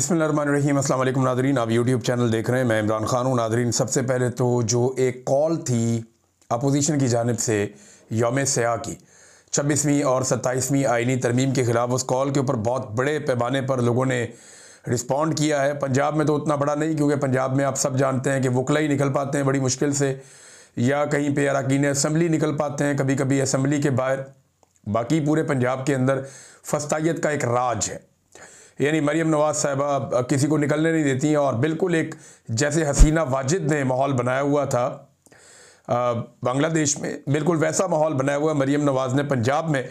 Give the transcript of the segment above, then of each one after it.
बिस्मिल्लाहिर्रहमानिर्रहीम। अस्सलाम वालेकुम नाज़रीन, आप यूट्यूब चैनल देख रहे हैं। मैं इमरान खान हूँ। नाज़रीन, सबसे पहले तो जो एक कॉल थी अपोजिशन की जानिब से यौम स्याह की 26वीं और 27वीं आइनी तरमीम के ख़िलाफ़, उस कॉल के ऊपर बहुत बड़े पैमाने पर लोगों ने रिस्पॉन्ड किया है। पंजाब में तो उतना बड़ा नहीं, क्योंकि पंजाब में आप सब जानते हैं कि वकला ही निकल पाते हैं बड़ी मुश्किल से, या कहीं पे अरकान असम्बली निकल पाते हैं, कभी कभी असम्बली के बाहर। बाकी पूरे पंजाब के अंदर फस्तायत का एक राज है, यानी मरीम नवाज़ साहिबा किसी को निकलने नहीं देती हैं। और बिल्कुल एक जैसे हसीना वाजिद ने माहौल बनाया हुआ था बांग्लादेश में, बिल्कुल वैसा माहौल बनाया हुआ मरीम नवाज़ ने पंजाब में।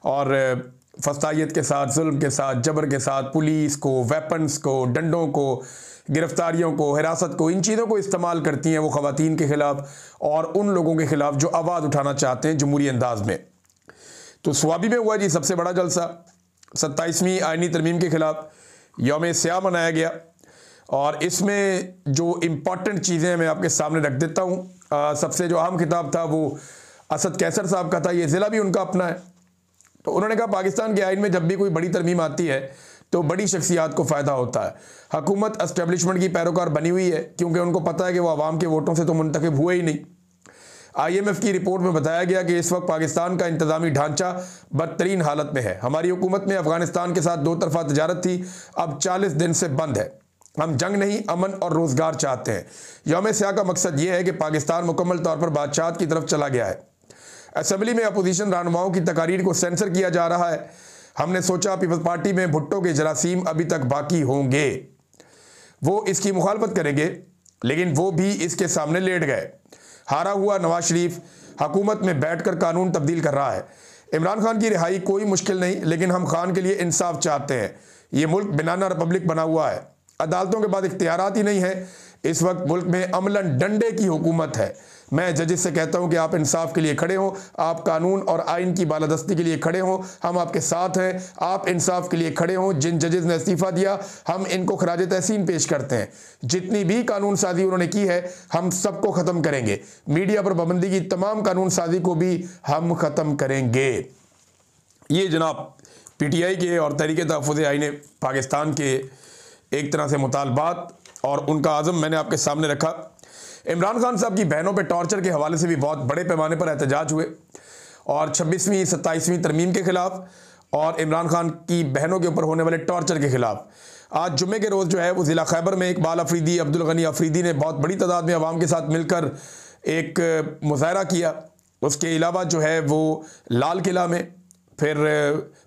और फस्तायत के साथ, जुल्म के साथ, जबर के साथ पुलिस को, वेपन्स को, डंडों को, गिरफ्तारियों को, हिरासत को, इन चीज़ों को इस्तेमाल करती हैं वो ख़वातीन के ख़िलाफ़ और उन लोगों के ख़िलाफ़ जो आवाज़ उठाना चाहते हैं जमहूरी अंदाज में। तो स्वाबी में हुआ जी सबसे बड़ा जलसा, 27वीं आइनी तरमीम के ख़िलाफ़ यौम स्याह मनाया गया। और इसमें जो इम्पॉर्टेंट चीज़ें मैं आपके सामने रख देता हूँ। सबसे जो अहम खिताब था वो असद कैसर साहब का था। ये ज़िला भी उनका अपना है। तो उन्होंने कहा पाकिस्तान के आइन में जब भी कोई बड़ी तरमीम आती है तो बड़ी शख्सियात को फ़ायदा होता है। हुकूमत एस्टेब्लिशमेंट की पैरोकार बनी हुई है, क्योंकि उनको पता है कि वो आवाम के वोटों से तो मुंतखब हुए ही नहीं। IMF की रिपोर्ट में बताया गया कि इस वक्त पाकिस्तान का इंतज़ामी ढांचा बदतरीन हालत में है। हमारी हुकूमत में अफगानिस्तान के साथ 2 तरफा तजारत थी, अब 40 दिन से बंद है। हम जंग नहीं, अमन और रोज़गार चाहते हैं। यौम स्याह का मकसद ये है कि पाकिस्तान मुकम्मल तौर पर बादशाहत की तरफ चला गया है। असम्बली में अपोजिशन रहनुमाओं की तकारीर को सेंसर किया जा रहा है। हमने सोचा पीपल्स पार्टी में भुट्टो के जरासीम अभी तक बाकी होंगे, वो इसकी मुखालफत करेंगे, लेकिन वो भी इसके सामने लेट गए। हारा हुआ नवाज शरीफ हुकूमत में बैठकर कानून तब्दील कर रहा है। इमरान खान की रिहाई कोई मुश्किल नहीं, लेकिन हम खान के लिए इंसाफ चाहते हैं। ये मुल्क बनाना रिपब्लिक बना हुआ है, अदालतों के बाद इख्तियारात ही नहीं है। इस वक्त मुल्क में अमलन डंडे की हुकूमत है। मैं जजेस से कहता हूं कि आप इंसाफ के लिए खड़े हों, आप कानून और आइन की बालादस्ती के लिए खड़े हों। हम आपके साथ हैं, आप इंसाफ के लिए खड़े हों। जिन जजेस ने इस्तीफ़ा दिया, हम इनको खराज तहसीन पेश करते हैं। जितनी भी कानून साजी उन्होंने की है, हम सबको ख़त्म करेंगे। मीडिया पर पाबंदी की तमाम कानून साजी को भी हम ख़त्म करेंगे। ये जनाब PTI के और तहरीक तहफ़्फ़ुज़ आईन पाकिस्तान के एक तरह से मुतालबात और उनका आज़म मैंने आपके सामने रखा। इमरान खान साहब की बहनों पे टॉर्चर के हवाले से भी बहुत बड़े पैमाने पर एहतजाज हुए, और 26वीं 27वीं तरमीम के ख़िलाफ़ और इमरान खान की बहनों के ऊपर होने वाले टॉर्चर के ख़िलाफ़ आज जुम्मे के रोज़ जो है वो ज़िला खैबर में इकबाल अफरीदी, अब्दुल गनी अफरीदी ने बहुत बड़ी तादाद में आवाम के साथ मिलकर एक मुज़ाहरा किया। उसके अलावा जो है वो लाल किला में, फिर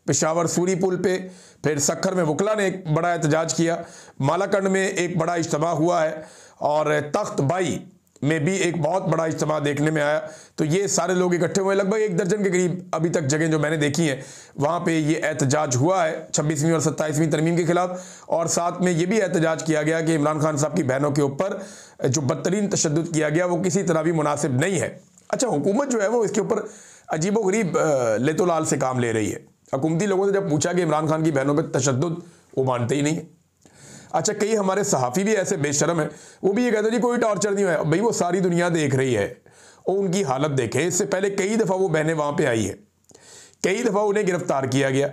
पेशावर सूरी पुल पे, फिर सक्खर में वकला ने एक बड़ा एहतजाज किया। मालाकंड में एक बड़ा इज्तिमा हुआ है, और तख्त बाई में भी एक बहुत बड़ा इज्तिमा देखने में आया। तो ये सारे लोग इकट्ठे हुए, लगभग 1 दर्जन के करीब अभी तक जगह जो मैंने देखी हैं वहाँ पे ये एहतजाज हुआ है 26वीं और 27वीं तरमीम के ख़िलाफ़। और साथ में ये भी एहतजाज किया गया कि इमरान खान साहब की बहनों के ऊपर जो बदतरीन तशद्दुद किया गया वो किसी तरह भी मुनासिब नहीं है। अच्छा, हुकूमत जो है वो इसके ऊपर अजीबो गरीब लेतोलाल से काम ले रही है। हुकूमती लोगों से जब पूछा कि इमरान खान की बहनों पर तशद्दुद, वो मानते ही नहीं है। अच्छा, कई हमारे सहाफ़ी भी ऐसे बेशरम हैं, वो भी ये कहते हैं जी कोई टॉर्चर नहीं हुआ। भाई वो सारी दुनिया देख रही है, और उनकी हालत देखें। इससे पहले कई दफ़ा वो बहनें वहाँ पे आई है, कई दफ़ा उन्हें गिरफ़्तार किया गया,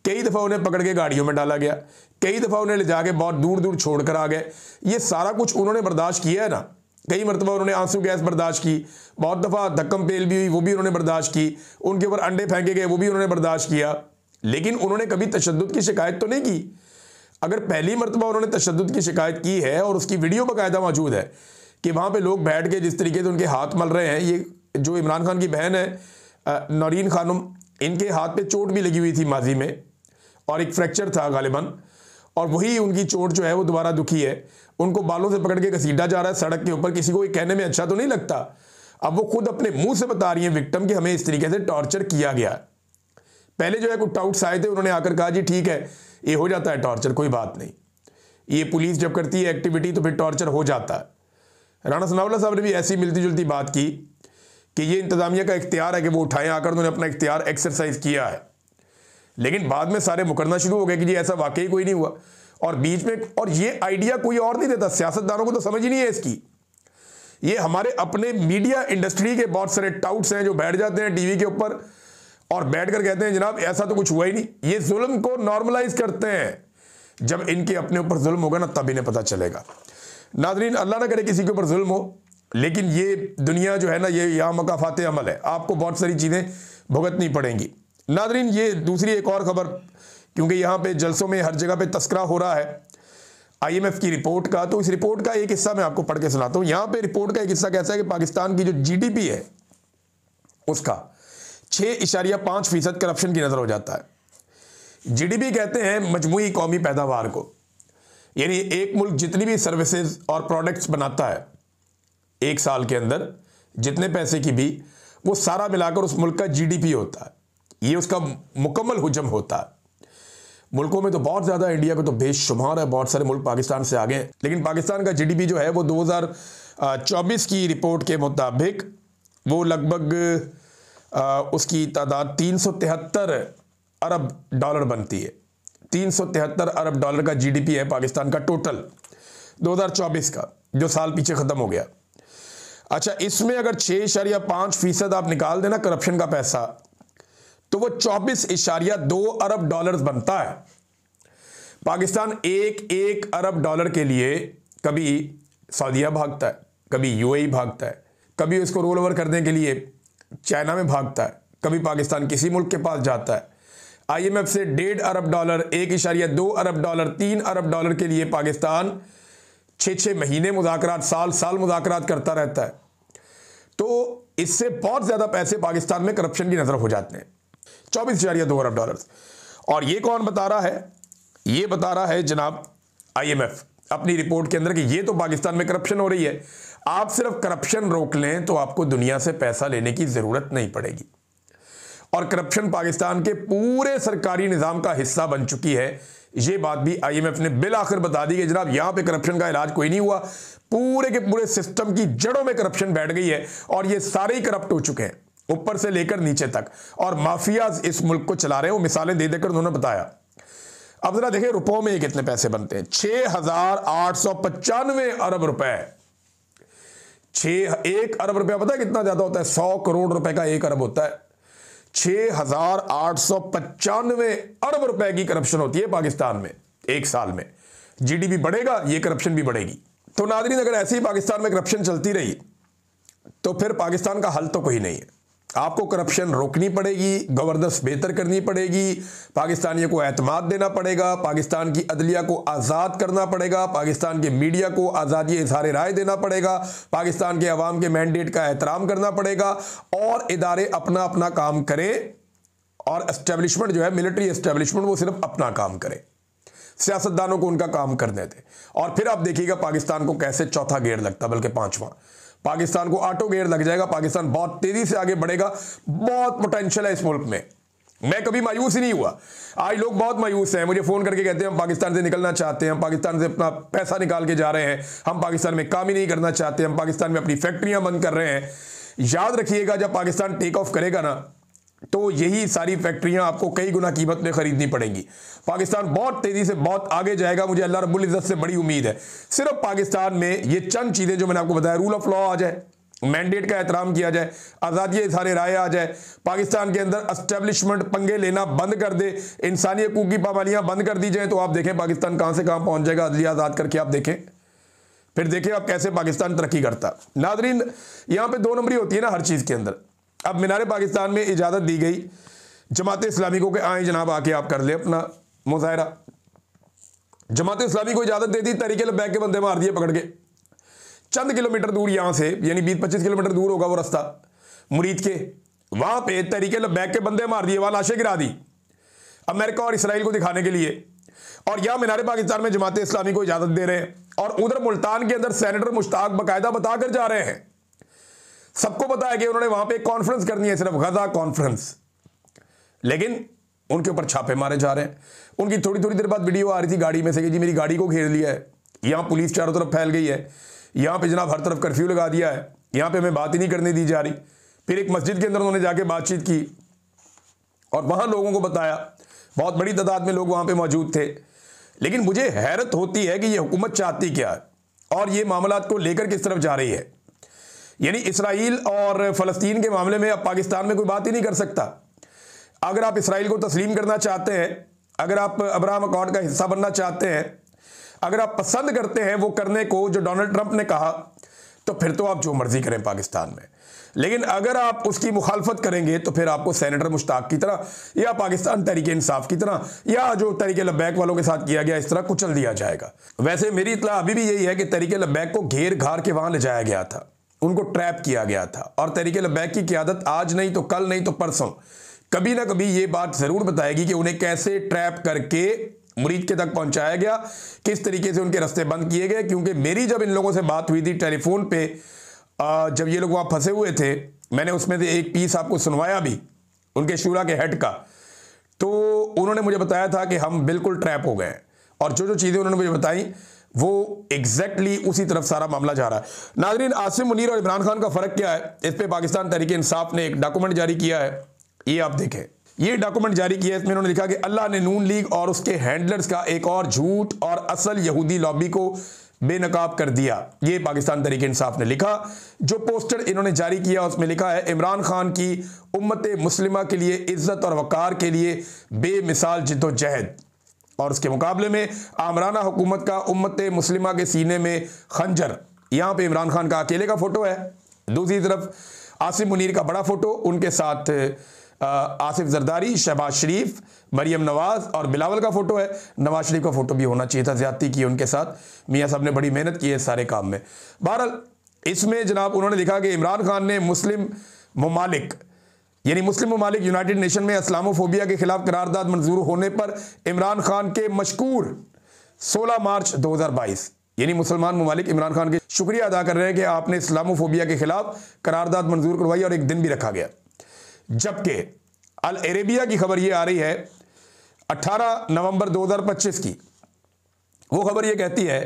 कई दफ़ा उन्हें पकड़ के गाड़ियों में डाला गया, कई दफ़ा उन्हें ले जाके बहुत दूर दूर छोड़ कर आ गए। ये सारा कुछ उन्होंने बर्दाश्त किया है ना। कई मरतबा उन्होंने आंसू गैस बर्दाश्त की, बहुत दफ़ा धक्कम पेल भी हुई, वो भी उन्होंने बर्दाश्त की, उनके ऊपर अंडे फेंके गए, वो भी उन्होंने बर्दाश्त किया। लेकिन उन्होंने कभी तशद्दुद की शिकायत तो नहीं की। अगर पहली मरतबा उन्होंने तशद्दुद की शिकायत की है, और उसकी वीडियो बाकायदा मौजूद है कि वहाँ पे लोग बैठ के जिस तरीके से उनके हाथ मल रहे हैं। ये जो इमरान खान की बहन है नौरीन खानम, इनके हाथ पे चोट भी लगी हुई थी माजी में, और एक फ्रैक्चर था गालिबन, और वही उनकी चोट जो है वो दोबारा दुखी है। उनको बालों से पकड़ के घसीटा जा रहा है सड़क के ऊपर। किसी को ये कहने में अच्छा तो नहीं लगता। अब वो खुद अपने मुंह से बता रही हैं विक्टिम कि हमें इस तरीके से टॉर्चर किया गया। पहले जो है कुछ टाउट्स आए थे, उन्होंने आकर कहा जी ठीक है, ये हो जाता है टॉर्चर, कोई बात नहीं, ये पुलिस जब करती है एक्टिविटी तो फिर टॉर्चर हो जाता है। राणा सनाउल्लाह साहब ने भी ऐसी मिलती जुलती बात की कि ये इंतज़ामिया का इख्तियार है कि वो उठाएं आकर, उन्होंने अपना इख्तियार एक्सरसाइज किया है। लेकिन बाद में सारे मुकरना शुरू हो गए कि जी ऐसा वाकई कोई नहीं हुआ। और बीच में, और ये आइडिया कोई और नहीं देता, सियासतदानों को तो समझ ही नहीं है इसकी। ये हमारे अपने मीडिया इंडस्ट्री के बहुत सारे टाउट्स हैं जो बैठ जाते हैं टीवी के ऊपर और बैठकर कहते हैं जनाब ऐसा तो कुछ हुआ ही नहीं। ये जुल्म को नॉर्मलाइज करते हैं। जब इनके अपने ऊपर जुल्म होगा ना तब इन्हें पता चलेगा। नाज़रीन, अल्लाह ना करे किसी के ऊपर जुल्म हो, लेकिन ये दुनिया जो है ना, ये यहाँ मकाफात अमल है, आपको बहुत सारी चीज़ें भुगतनी पड़ेंगी। नाज़रीन, ये दूसरी एक और ख़बर, क्योंकि यहाँ पे जलसों में हर जगह पे तस्करा हो रहा है IMF की रिपोर्ट का, तो इस रिपोर्ट का एक हिस्सा मैं आपको पढ़ के सुनाता हूँ। यहाँ पे रिपोर्ट का एक हिस्सा कैसा है कि पाकिस्तान की जो GDP है उसका 6.5% करप्शन की नज़र हो जाता है। GDP कहते हैं मजमूई कौमी पैदावार को, यानी एक मुल्क जितनी भी सर्विसेज और प्रोडक्ट्स बनाता है एक साल के अंदर, जितने पैसे की भी, वो सारा मिलाकर उस मुल्क का GDP होता है। ये उसका मुकम्मल हुजम होता है। मुल्कों में तो बहुत ज़्यादा, इंडिया को तो बेशुमार है, बहुत सारे मुल्क पाकिस्तान से आगे हैं, लेकिन पाकिस्तान का GDP जो है वो 2024 की रिपोर्ट के मुताबिक वो लगभग उसकी तादाद 373 अरब डॉलर बनती है। 373 अरब डॉलर का GDP है पाकिस्तान का टोटल 2024 का, जो साल पीछे ख़त्म हो गया। अच्छा, इसमें अगर 6.5% आप निकाल देना करप्शन का पैसा, तो वो 24.2 अरब डॉलर बनता है। पाकिस्तान एक अरब डॉलर के लिए कभी सऊदीया भागता है, कभी UAE भागता है, कभी उसको रोल ओवर करने के लिए चाइना में भागता है, कभी पाकिस्तान किसी मुल्क के पास जाता है। IMF से 1.5 अरब डॉलर, 1.2 अरब डॉलर, 3 अरब डॉलर के लिए पाकिस्तान 6 महीने मुज़ाकरात, साल मुज़ाकरात करता रहता है। तो इससे बहुत ज़्यादा पैसे पाकिस्तान में करप्शन की नज़र हो जाते हैं, 24.2 अरब डॉलर। और ये कौन बता रहा है? ये बता रहा है जनाब IMF अपनी रिपोर्ट के अंदर कि ये तो पाकिस्तान में करप्शन हो रही है। आप सिर्फ करप्शन रोक लें तो आपको दुनिया से पैसा लेने की ज़रूरत नहीं पड़ेगी। और करप्शन पाकिस्तान के पूरे सरकारी निज़ाम का हिस्सा बन चुकी है। ये बात भी IMF ने बिल आखिर बता दी कि जनाब यहाँ पे करप्शन का इलाज कोई नहीं हुआ, पूरे के पूरे सिस्टम की जड़ों में करप्शन बैठ गई है और ये सारे ही करप्ट हो चुके हैं, ऊपर से लेकर नीचे तक, और माफियाज इस मुल्क को चला रहे हैं। वो मिसालें दे देकर उन्होंने बताया। अब जरा देखें रुपयों में कितने पैसे बनते हैं। 6,895 अरब रुपए। 1 अरब रुपया पता है कितना ज्यादा होता है? 100 करोड़ रुपए का 1 अरब होता है। 6,895 अरब रुपए की करप्शन होती है पाकिस्तान में एक साल में। GDP बढ़ेगा, ये करप्शन भी बढ़ेगी। तो नाज़रीन, अगर ऐसे ही पाकिस्तान में करप्शन चलती रही तो फिर पाकिस्तान का हल तो कोई नहीं है। आपको करप्शन रोकनी पड़ेगी, गवर्नेंस बेहतर करनी पड़ेगी, पाकिस्तानियों को एतमाद देना पड़ेगा, पाकिस्तान की अदलिया को आज़ाद करना पड़ेगा, पाकिस्तान के मीडिया को आज़ादी इज़हार राय देना पड़ेगा, पाकिस्तान के अवाम के मैंडेट का एहतराम करना पड़ेगा, और इदारे अपना अपना काम करें, और एस्टेब्लिशमेंट जो है, मिलिट्री एस्टेब्लिशमेंट, वो सिर्फ अपना काम करे, सियासतदानों को उनका काम करने दे। और फिर आप देखिएगा पाकिस्तान को कैसे चौथा गेयर लगता, बल्कि 5वां। पाकिस्तान को ऑटो गेयर लग जाएगा, पाकिस्तान बहुत तेजी से आगे बढ़ेगा। बहुत पोटेंशियल है इस मुल्क में। मैं कभी मायूस ही नहीं हुआ। आज लोग बहुत मायूस हैं, मुझे फोन करके कहते हैं हम पाकिस्तान से निकलना चाहते हैं, हम पाकिस्तान से अपना पैसा निकाल के जा रहे हैं, हम पाकिस्तान में काम ही नहीं करना चाहते, हम पाकिस्तान में अपनी फैक्ट्रियां बंद कर रहे हैं। याद रखिएगा, जब पाकिस्तान टेक ऑफ करेगा ना, तो यही सारी फैक्ट्रियां आपको कई गुना कीमत में खरीदनी पड़ेंगी। पाकिस्तान बहुत तेजी से बहुत आगे जाएगा, मुझे अल्लाह रब्बुल इज़्ज़त से बड़ी उम्मीद है। सिर्फ पाकिस्तान में ये चंद चीज़ें जो मैंने आपको बताया, रूल ऑफ लॉ आ जाए, मैंडेट का एहतराम किया जाए, आज़ादी इज़हार राय आ जाए, पाकिस्तान के अंदर एस्टेब्लिशमेंट पंगे लेना बंद कर दे, इंसानी हकूक़ की पाबंदियां बंद कर दी जाए, तो आप देखें पाकिस्तान कहां से कहां पहुंच जाएगा। अदलिया आज़ाद करके आप देखें, फिर देखें आप कैसे पाकिस्तान तरक्की करता। नाज़रीन, यहां पर 2 नंबरी होती है ना हर चीज़ के अंदर। अब मीनार पाकिस्तान में इजाज़त दी गई जमात इस्लामी को कि आए जनाब, आके आप कर ले अपना मुजाहरा। जमात इस्लामी को इजाज़त दे दी, तहरीक लब्बैक के बंदे मार दिए पकड़ के। चंद किलोमीटर दूर यहाँ से, यानी 20-25 किलोमीटर दूर होगा वो रास्ता मुरीद के, वहाँ पे तहरीक लब्बैक के बंदे मार दिए, वहाँ लाशें गिरा दी अमेरिका और इसराइल को दिखाने के लिए। और यहाँ मीनार पाकिस्तान में जमात इस्लामी को इजाज़त दे रहे हैं, और उधर मुल्तान के अंदर सेनेटर मुश्ताक बाकायदा बता कर जा रहे हैं, सबको पता है कि उन्होंने वहाँ पे कॉन्फ्रेंस करनी है, सिर्फ गजा कॉन्फ्रेंस, लेकिन उनके ऊपर छापे मारे जा रहे हैं। उनकी थोड़ी थोड़ी देर बाद वीडियो आ रही थी गाड़ी में से कि जी मेरी गाड़ी को घेर लिया है, यहाँ पुलिस चारों तरफ फैल गई है, यहाँ पे जनाब हर तरफ कर्फ्यू लगा दिया है, यहाँ पे हमें बात ही नहीं करने दी जा रही। फिर एक मस्जिद के अंदर उन्होंने जाके बातचीत की और वहाँ लोगों को बताया, बहुत बड़ी तादाद में लोग वहाँ पे मौजूद थे। लेकिन मुझे हैरत होती है कि ये हुकूमत चाहती क्या है और ये मामलात को लेकर किस तरफ जा रही है। यानी इसराइल और फ़लस्तीन के मामले में अब पाकिस्तान में कोई बात ही नहीं कर सकता। अगर आप इसराइल को तस्लीम करना चाहते हैं अगर आप अब्राहम अकॉर्ड का हिस्सा बनना चाहते हैं, अगर आप पसंद करते हैं वो करने को जो डोनाल्ड ट्रंप ने कहा, तो फिर तो आप जो मर्जी करें पाकिस्तान में। लेकिन अगर आप उसकी मुखालफत करेंगे तो फिर आपको सेनेटर मुश्ताक की तरह या पाकिस्तान तहरीक इंसाफ की तरह या जो तहरीक लब्बैक वालों के साथ किया गया इस तरह कुचल दिया जाएगा। वैसे मेरी इत्तला अभी भी यही है कि तहरीक लब्बैक को घेर घार के वहां ले जाया गया था, उनको ट्रैप किया गया था, और तहरीक लब्बैक की क़यादत आज नहीं तो कल नहीं तो परसों कभी ना कभी ये बात जरूर बताएगी कि उन्हें कैसे ट्रैप करके मुरीद के तक पहुंचाया गया, किस तरीके से उनके रास्ते बंद किए गए। क्योंकि मेरी जब इन लोगों से बात हुई थी टेलीफोन पे, जब ये लोग वहां फंसे हुए थे, मैंने उसमें से एक पीस आपको सुनवाया भी उनके शूरा के हेड का, तो उन्होंने मुझे बताया था कि हम बिल्कुल ट्रैप हो गए हैं, और जो जो चीज़ें उन्होंने मुझे बताई वो एग्जैक्टली उसी तरफ सारा मामला जा रहा है। नाज़रीन, आसिम मुनीर और इमरान खान का फ़र्क क्या है, इस पर पाकिस्तान तहरीक इंसाफ ने एक डॉक्यूमेंट जारी किया है, ये आप देखें। ये डॉक्यूमेंट जारी किया है, इसमें उन्होंने लिखा कि अल्लाह ने नून लीग और उसके हैंडलर्स का एक और झूठ और असल यहूदी लॉबी को बेनकाब कर दिया। ये पाकिस्तान तहरीक इंसाफ ने लिखा। जो पोस्टर इन्होंने जारी किया उसमें लिखा है, इमरान खान की उम्मत मुस्लिमा के लिए इज्जत और वकार के लिए बेमिसाल जिद्दोजहद, और उसके मुकाबले में आमराना हुकूमत का उम्मत मुस्लिमा के सीने में खंजर। यहाँ पे इमरान खान का अकेले का फोटो है, दूसरी तरफ आसिम मुनीर का बड़ा फोटो, उनके साथ आसिफ जरदारी, शहबाज शरीफ, मरियम नवाज और बिलावल का फोटो है। नवाज शरीफ का फोटो भी होना चाहिए था, ज्यादती की उनके साथ, मियाँ साहब ने बड़ी मेहनत की है सारे काम में। बहरहाल इसमें जनाब उन्होंने लिखा कि इमरान खान ने मुस्लिम ममालिक यानी मुस्लिम ममालिक यूनाइटेड नेशन में इस्लामोफोबिया के खिलाफ करारदाद मंजूर होने पर इमरान खान के मशकूर 16 मार्च 2022 यानी मुसलमान ममालिक इमरान खान के शुक्रिया अदा कर रहे हैं कि आपने इस्लामोफोबिया के खिलाफ करारदाद मंजूर करवाई और एक दिन भी रखा गया। जबकि अल अरेबिया की खबर यह आ रही है 18 नवंबर 2025 की, वो खबर यह कहती है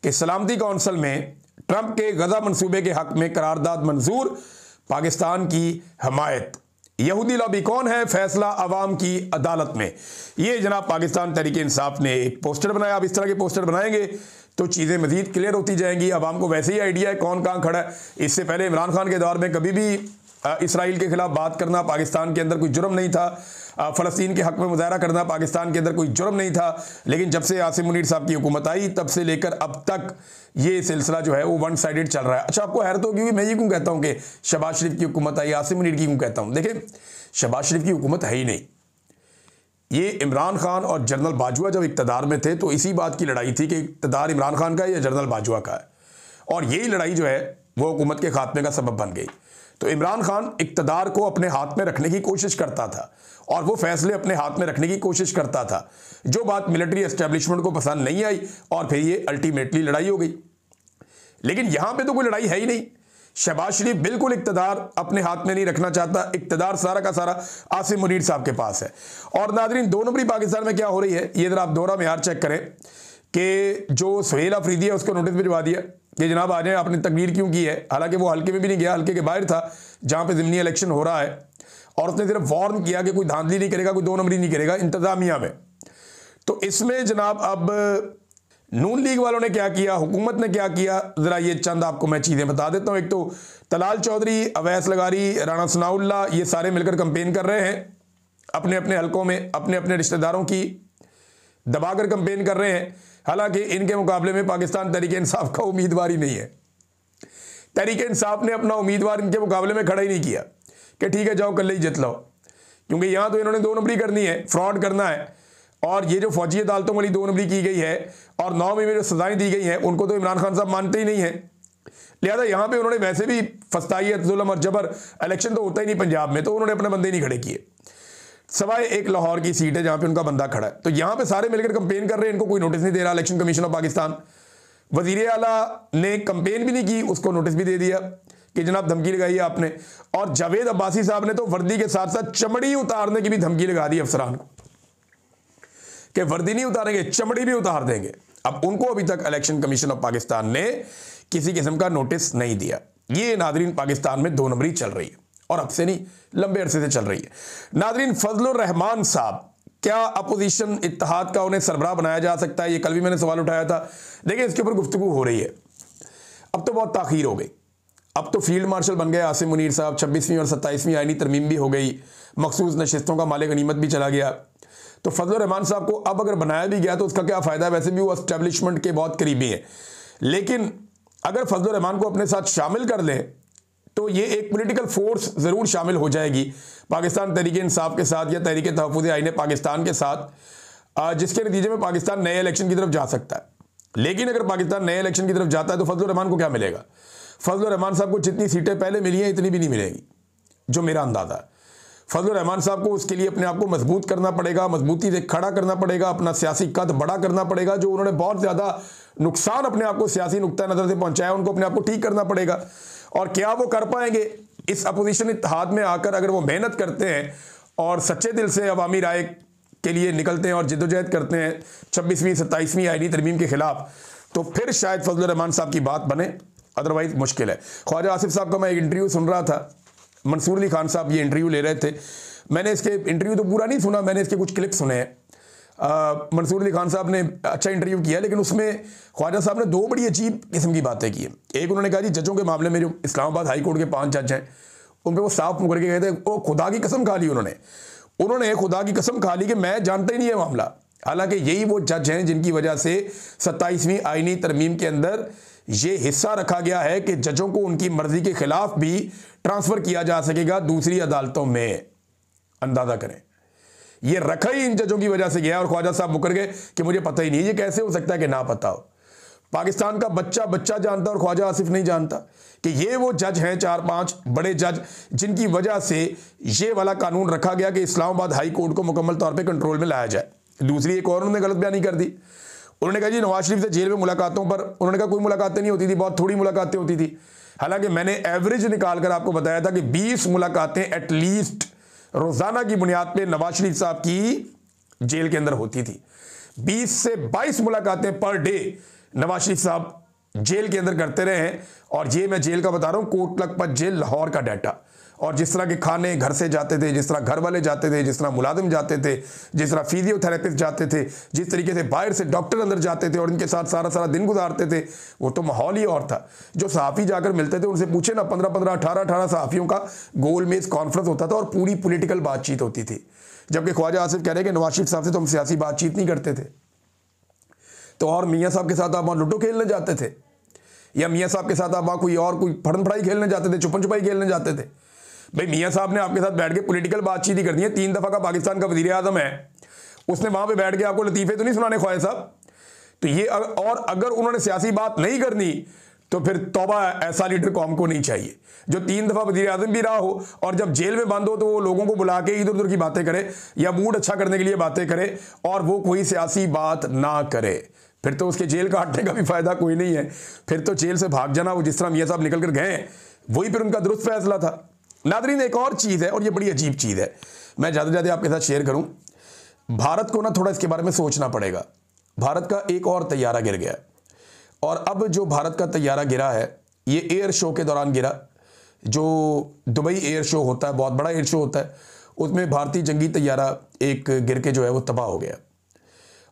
कि सलामती कौंसिल में ट्रंप के गजा मंसूबे के हक में करारदाद मंजूर, पाकिस्तान की हमायत, यहूदी लॉबी कौन है, फैसला अवाम की अदालत में। ये जनाब पाकिस्तान तहरीक इंसाफ ने एक पोस्टर बनाया। अब इस तरह के पोस्टर बनाएंगे तो चीज़ें मजीद क्लियर होती जाएंगी, अवाम को वैसे ही आइडिया है कौन कहाँ खड़ा है। इससे पहले इमरान खान के दौर में कभी भी इसराइल के खिलाफ बात करना पाकिस्तान के अंदर कोई जुर्म नहीं था, फ़लस्तीन के हक में मुजाहरा करना पाकिस्तान के अंदर कोई जुर्म नहीं था। लेकिन जब से आसिम मुनीर साहब की हुकूमत आई तब से लेकर अब तक ये सिलसिला जो है वो वन साइडेड चल रहा है। अच्छा, आपको हैरत होगी मैं ये क्यों कहता हूँ कि शहबाज शरीफ की हुकूमत आई, आसिम मुनीर की क्यों कहता हूँ? देखिए, शहबाज शरीफ की हुकूमत है ही नहीं। ये इमरान खान और जनरल बाजवा जब इक़्तिदार में थे तो इसी बात की लड़ाई थी कि इक़्तिदार इमरान खान का है या जनरल बाजवा का है, और यही लड़ाई जो है वो हुकूमत के खात्मे का सबब बन गई। तो इमरान खान इक़्तिदार को अपने हाथ में रखने की कोशिश करता था और वो फैसले अपने हाथ में रखने की कोशिश करता था, जो बात मिलिट्री एस्टेब्लिशमेंट को पसंद नहीं आई और फिर ये अल्टीमेटली लड़ाई हो गई। लेकिन यहां पे तो कोई लड़ाई है ही नहीं। शहबाज शरीफ बिल्कुल इक़्तिदार अपने हाथ में नहीं रखना चाहता, इक़्तिदार सारा का सारा आसिम मुनीर साहब के पास है। और नाज़रीन, 2 नंबरी पाकिस्तान में क्या हो रही है ये जरा आप दोहरा मेयार चेक करें कि जो सुहेल अफरीदी है उसको नोटिस भिजवा दिया कि जनाब आ जाए, आपने तकरीर क्यों की है। हालांकि वो हल्के में भी नहीं गया, हल्के के बाहर था जहां पे ज़िमनी इलेक्शन हो रहा है, और उसने सिर्फ वार्न किया कि कोई धांधली नहीं करेगा, कोई 2 नंबरी नहीं करेगा इंतजामिया में। तो इसमें जनाब अब नून लीग वालों ने क्या किया, हुकूमत ने क्या किया, ज़रा ये चंद आपको मैं चीज़ें बता देता हूँ। एक तो तलाल चौधरी, अवैस लगारी, राणा सनाउल्लाह, ये सारे मिलकर कंपेन कर रहे हैं अपने अपने हलकों में, अपने अपने रिश्तेदारों की दबाकर कंपेन कर रहे हैं। हालांकि इनके मुकाबले में पाकिस्तान तहरीक इंसाफ का उम्मीदवार ही नहीं है। तहरीक इंसाफ ने अपना उम्मीदवार इनके मुकाबले में खड़ा ही नहीं किया कि ठीक है जाओ कल ही जित लो, क्योंकि यहाँ तो इन्होंने 2 नंबरी करनी है, फ्रॉड करना है। और ये जो फौजी अदालतों वाली 2 नंबरी की गई है और 9 में जो सजाएं दी गई हैं उनको तो इमरान खान साहब मानते ही नहीं है। लिहाजा यहाँ पे उन्होंने वैसे भी फस्तायत, जुल्म और जबर, इलेक्शन तो होता ही नहीं पंजाब में, तो उन्होंने अपने बंदे नहीं खड़े किए, सवाए एक लाहौर की सीट है जहां पे उनका बंदा खड़ा है। तो यहां पे सारे मिलकर कंपेन कर रहे हैं, इनको कोई नोटिस नहीं दे रहा इलेक्शन कमीशन ऑफ पाकिस्तान। वजीर आला ने कंपेन भी नहीं की, उसको नोटिस भी दे दिया कि जनाब धमकी लगाई है आपने। और जावेद अब्बासी साहब ने तो वर्दी के साथ साथ चमड़ी उतारने की भी धमकी लगा दी अफसरान को कि वर्दी नहीं उतारेंगे, चमड़ी भी उतार देंगे। अब उनको अभी तक इलेक्शन कमीशन ऑफ पाकिस्तान ने किसी किस्म का नोटिस नहीं दिया। ये नादरीन पाकिस्तान में 2 नंबरी चल रही है, और अब से नहीं लंबे अरसे से चल रही है। नादरीन, फजलुर रहमान साहब, क्या अपोजिशन इत्तेहाद का उन्हें सरबराह बनाया जा सकता है? ये कल भी मैंने सवाल उठाया था। देखिए, इसके ऊपर गुफ्तगू हो रही है। अब तो बहुत ताखीर हो गई, अब तो फील्ड मार्शल बन गए आसिम मुनीर साहब, 26वीं और 27वीं आईनी तरमीम भी हो गई, मखसूस नशिस्तों का माले गनीमत भी चला गया। तो फजलुर रहमान साहब को अब अगर बनाया भी गया तो उसका क्या फ़ायदा है, वैसे भी वो एस्टेब्लिशमेंट के बहुत करीबी हैं। लेकिन अगर फजलुर रहमान को अपने साथ शामिल कर लें तो ये एक पॉलिटिकल फोर्स ज़रूर शामिल हो जाएगी पाकिस्तान तहरीक इंसाफ के साथ या तहरीक तहफ़्फ़ुज़ आईन पाकिस्तान के साथ, जिसके नतीजे में पाकिस्तान नए इलेक्शन की तरफ जा सकता है। लेकिन अगर पाकिस्तान नए इलेक्शन की तरफ जाता है तो फजलुर रहमान को क्या मिलेगा? फजलुर रहमान साहब को जितनी सीटें पहले मिली हैं इतनी भी नहीं मिलेगी, जो मेरा अंदाज़ा है। फजलुर रहमान साहब को उसके लिए अपने आप को मजबूत करना पड़ेगा, मजबूती से खड़ा करना पड़ेगा, अपना सियासी कद बड़ा करना पड़ेगा। जो उन्होंने बहुत ज़्यादा नुकसान अपने आप को सियासी नुक्ता नज़र से पहुंचाया, उनको अपने आप को ठीक करना पड़ेगा। और क्या वो कर पाएंगे? इस अपोजिशन इत्तेहाद में आकर अगर वो मेहनत करते हैं और सच्चे दिल से अवामी राय के लिए निकलते हैं और जिद्दोजहद करते हैं 26वीं 27वीं आईनी तरमीम के खिलाफ, तो फिर शायद फजलुर रहमान साहब की बात बने, अदरवाइज मुश्किल है। ख्वाजा आसिफ साहब का मैं एक इंटरव्यू सुन रहा था, मंसूर अली खान साहब ये इंटरव्यू ले रहे थे। मैंने इसके इंटरव्यू तो पूरा नहीं सुना, मैंने इसके कुछ क्लिप सुने हैं। मंसूर अली खान साहब ने अच्छा इंटरव्यू किया, लेकिन उसमें ख्वाजा साहब ने दो बड़ी अजीब किस्म की बातें की हैं। एक, उन्होंने कहा जी जजों के मामले में जो इस्लामाबाद हाई कोर्ट के 5 जज हैं उन पर वो साफ मुकर के गए थे, वो खुदा की कसम खा ली उन्होंने खुदा की कसम खा ली कि मैं जानता ही नहीं है मामला। हालांकि यही वो जज हैं जिनकी वजह से 27वीं आईनी तरमीम के अंदर ये हिस्सा रखा गया है कि जजों को उनकी मर्जी के खिलाफ भी ट्रांसफ़र किया जा सकेगा दूसरी अदालतों में। अंदाज़ा करें, ये रखा ही इन जजों की वजह से गया और ख्वाजा साहब मुकर गए कि मुझे पता ही नहीं। ये कैसे हो सकता है कि ना पता हो? पाकिस्तान का बच्चा बच्चा जानता और ख्वाजा आसिफ नहीं जानता कि ये वो जज हैं, 4-5 बड़े जज, जिनकी वजह से ये वाला कानून रखा गया कि इस्लामाबाद हाई कोर्ट को मुकम्मल तौर पे कंट्रोल में लाया जाए। दूसरी एक और उन्होंने गलत बयानी कर दी। उन्होंने कहा जी नवाज शरीफ से जेल में मुलाकातों पर, उन्होंने कहा कोई मुलाकातें नहीं होती थी, बहुत थोड़ी मुलाकातें होती थी। हालांकि मैंने एवरेज निकाल कर आपको बताया था कि 20 मुलाकातें एटलीस्ट रोज़ाना की बुनियाद पर नवाज शरीफ साहब की जेल के अंदर होती थी। 20 से 22 मुलाकातें पर डे नवाज शरीफ साहब जेल के अंदर करते रहे हैं। और ये मैं जेल का बता रहा हूँ, कोट लखपत जेल लाहौर का डाटा। और जिस तरह के खाने घर से जाते थे, जिस तरह घर वाले जाते थे, जिस तरह मुलाजिम जाते थे, जिस तरह फिजियोथेरेपिस्ट जाते थे, जिस तरीके से बाहर से डॉक्टर अंदर जाते थे और इनके साथ सारा सारा दिन गुजारते थे, वो तो माहौल ही और था। जो सहाफ़ी जाकर मिलते थे उनसे पूछे ना, 15-15, 18-18 सहाफ़ियों का गोल मेज कॉन्फ्रेंस होता था और पूरी पॉलिटिकल बातचीत होती थी। जबकि ख्वाजा आसिफ कह रहे हैं कि नवाज शरीफ साहब से तो हम सियासी बातचीत नहीं करते थे। तो और मियाँ साहब के साथ आप वहाँ लूडो खेलने जाते थे, या मियाँ साहब के साथ आप वहाँ कोई फड़न फड़ाई खेलने जाते थे, छुपन छुपाई खेलने जाते थे? भाई मियाँ साहब ने आपके साथ बैठ के पॉलिटिकल बातचीत ही करनी है। 3 दफ़ा का पाकिस्तान का वज़ीर आज़म है, उसने वहाँ पे बैठ के आपको लतीफ़े तो नहीं सुनाने ख्वाजा साहब। तो ये और अगर उन्होंने सियासी बात नहीं करनी तो फिर तौबा, ऐसा लीडर कौम को नहीं चाहिए जो 3 दफ़ा वज़ीर आज़म भी रहा हो और जब जेल में बंद हो तो वो लोगों को बुला के इधर उधर की बातें करे या मूड अच्छा करने के लिए बातें करे और वो कोई सियासी बात ना करे। फिर तो उसके जेल काटने का भी फ़ायदा कोई नहीं है, फिर तो जेल से भाग जाना, वो जिस तरह मियाँ साहब निकल कर गए वही फिर उनका दुरुस्त फैसला था। नादरीन, एक और चीज़ है और ये बड़ी अजीब चीज़ है, मैं ज़्यादा से ज़्यादा आपके साथ शेयर करूं। भारत को ना थोड़ा इसके बारे में सोचना पड़ेगा। भारत का एक और तैयारा गिर गया और अब जो भारत का तैयारा गिरा है ये एयर शो के दौरान गिरा। जो दुबई एयर शो होता है, बहुत बड़ा एयर शो होता है, उसमें भारतीय जंगी तैयारा एक गिर के जो है वो तबाह हो गया।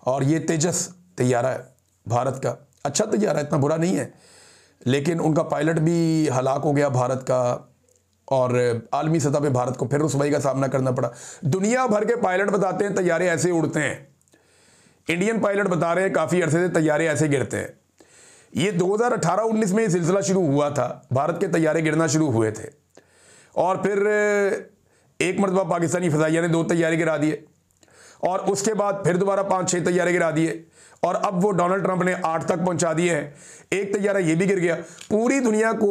और ये तेजस तैयारा है भारत का, अच्छा तैयारा, इतना बुरा नहीं है, लेकिन उनका पायलट भी हलाक हो गया भारत का और आलमी सतह पे भारत को फिर रुसवाई का सामना करना पड़ा। दुनिया भर के पायलट बताते हैं तैयारे ऐसे उड़ते हैं, इंडियन पायलट बता रहे हैं काफ़ी अरसे से तैयारे ऐसे गिरते हैं। ये 2018-19 में ये सिलसिला शुरू हुआ था, भारत के तैयारे गिरना शुरू हुए थे और फिर एक मरतबा पाकिस्तानी फ़िज़ाइया ने 2 तैयारे गिरा दिए और उसके बाद फिर दोबारा 5-6 तैयारे गिरा दिए और अब वो डोनाल्ड ट्रंप ने 8 तक पहुंचा दिए हैं। एक तैयारा ये भी गिर गया। पूरी दुनिया को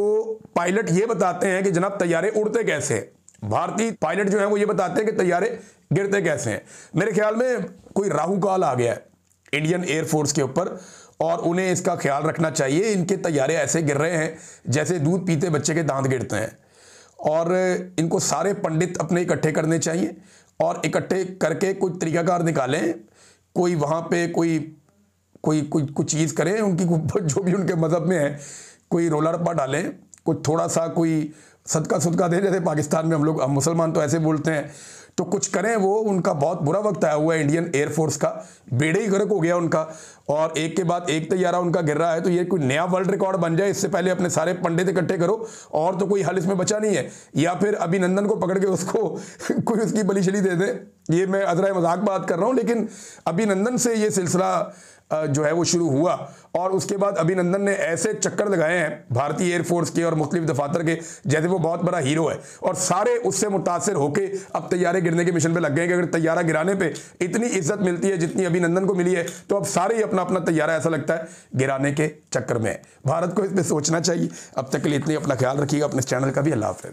पायलट ये बताते हैं कि जनाब तैयारे उड़ते कैसे हैं, भारतीय पायलट जो हैं वो ये बताते हैं कि तैयारे गिरते कैसे हैं। मेरे ख्याल में कोई राहु काल आ गया है इंडियन एयरफोर्स के ऊपर और उन्हें इसका ख्याल रखना चाहिए। इनके तैयारे ऐसे गिर रहे हैं जैसे दूध पीते बच्चे के दांत गिरते हैं और इनको सारे पंडित अपने इकट्ठे करने चाहिए और इकट्ठे करके कोई तरीकाकार निकालें, कोई वहाँ पे कुछ चीज़ करें, उनकी जो भी उनके मज़हब में है कोई रोला रप्पा डालें, कुछ थोड़ा सा कोई सदका सुदका दें, जैसे पाकिस्तान में हम मुसलमान तो ऐसे बोलते हैं, तो कुछ करें। वो उनका बहुत बुरा वक्त आया हुआ है इंडियन एयरफोर्स का, बेड़े ही गर्क हो गया उनका और एक के बाद एक तैयारा उनका गिर रहा है, तो ये कोई नया वर्ल्ड रिकॉर्ड बन जाए इससे पहले अपने सारे पंडित इकट्ठे करो, और तो कोई हल इसमें बचा नहीं है। या फिर अभिनंदन को पकड़ के उसको कोई उसकी बलि छली दे दे। ये मैं अजरा मजाक बात कर रहा हूं, लेकिन अभिनंदन से ये सिलसिला जो है वो शुरू हुआ, और उसके बाद अभिनंदन ने ऐसे चक्कर लगाए हैं भारतीय एयरफोर्स के और मुख्तलिफ दफातर के, जैसे वो बहुत बड़ा हीरो है, और सारे उससे मुतासर होके अब तैयारे गिरने के मिशन पे लग गए कि अगर तैयारा गिराने पे इतनी इज्जत मिलती है जितनी अभिनंदन को मिली है, तो अब सारे ही अपना अपना तैयारा ऐसा लगता है गिराने के चक्कर में है। भारत को इस पर सोचना चाहिए। अब तक के लिए इतनी, अपना ख्याल रखिएगा, अपने चैनल का भी। अल्लाह हाफ़िज़।